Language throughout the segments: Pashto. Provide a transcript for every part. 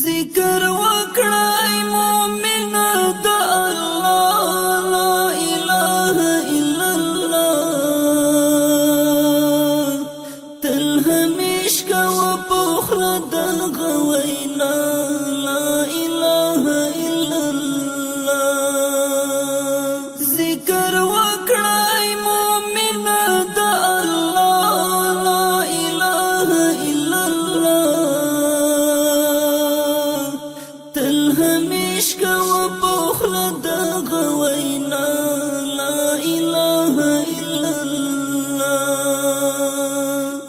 ذکر وکړای مومن د الله لا اله الا الله تل همیش کا وبخر د غوینا لا اله الا الله ذکر وکړای مومن د الله لا اله الا الله تل همیش کا وبخر د غوینا لا اله الا الله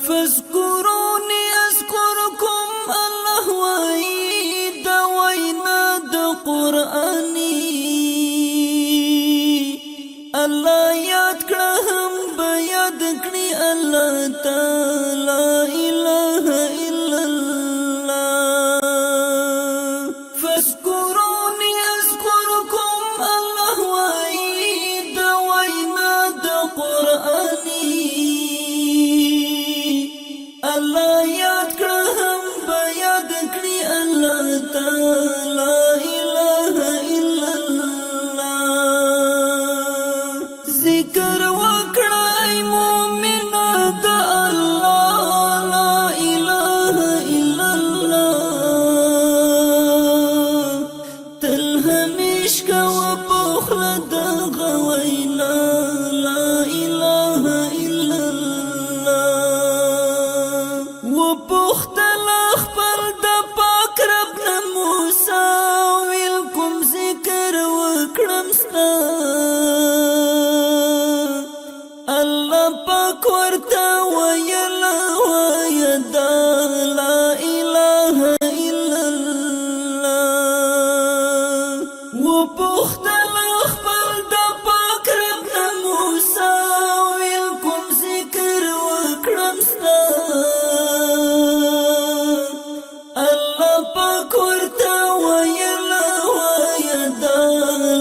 فاذكروني اذكركم الله وعيد وینا د قرآنی الله یاد کړه هم به یاد کړي الله تعالی اله الا الله فاذكروني اذكركم الله وعيد وینا د قرآنی الله یاد کړه هم به یاد کړي الله تعالی اله الا الله ذکر وکړای مومن د الله لا اله الا الله تل همیش کا وبخر د غوینا لا اله الا الله وبختل خپل د پاک رب موسی ویل کوم ذکر وکړم ستا الله پاک ورته ویل ویدا لا اله الا الله وبختل خپل د پاک رب موسی ویل کوم ذکر وکړم ستا الله پاک ورته ویل ویدا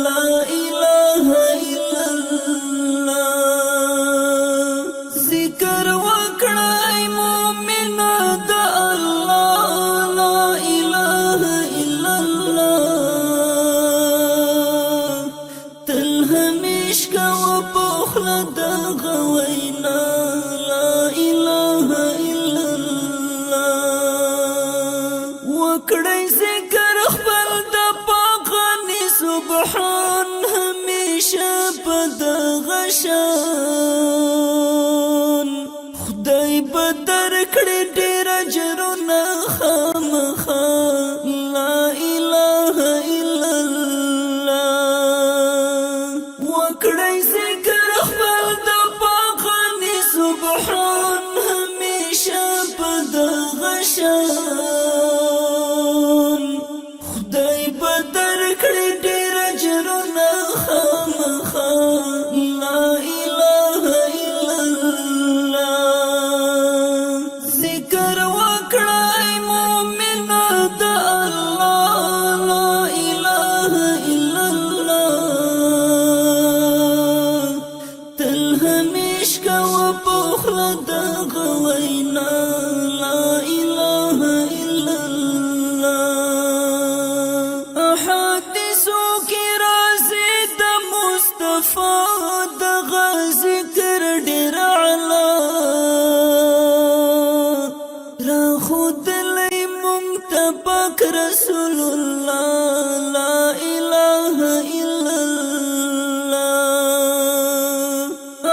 لا اله الا الله ذکر وکړای مومن د الله لا اله الا الله تل همیش کا وبخر د غوینا لا اله الا الله وکړی ذکر خپل د پاک غني سبحان همیشه په دغه شان خدای به درکړي ډېر اجرونه خامخا لا اله الا الله وکړی ذکر خپل د پاک غني سبحان همیشه په دغه شان خدای به درکړي ډېر اجرونه خامخا لا اله الا الله ذکر وکړای مومن د الله لا اله الا الله تل همیش کا وبخر د غوینا لا اله الا الله احادیثو کی راځي د مصطفی د ذکر ډیر اعلی را خود لای منتبک رسول الله لا اله الا الله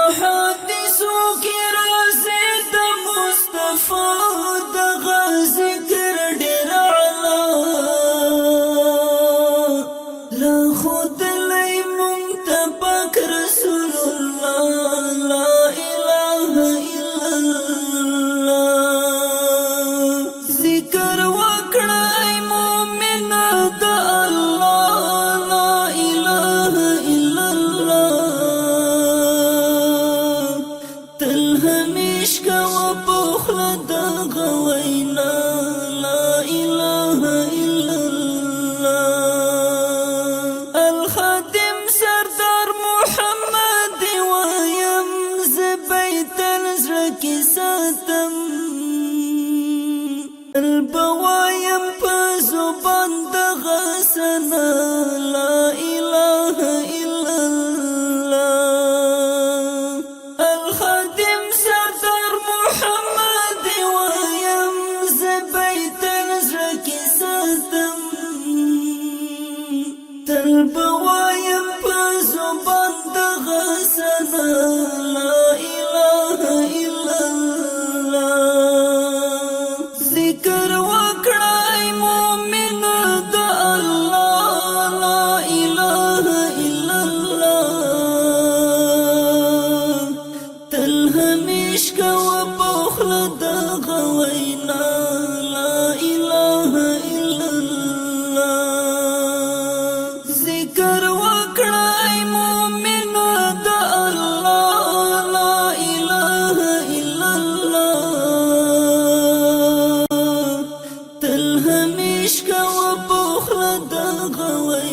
احادیثو کی راځي د مصطفی د ذکر ډیر اعلی را خود لای منتبک رسول الله لا اله الا الله ذکر وکړای مومن د الله بوایم په زبان د غسنا لا اله الا الله ذکر وکړای مومن د الله لا اله الا الله تل همیش کو په خله د غوینا لا اله الا الله ذکر وکړای مومن د الله لا اله الا الله تل همیش کو په خله د غوینا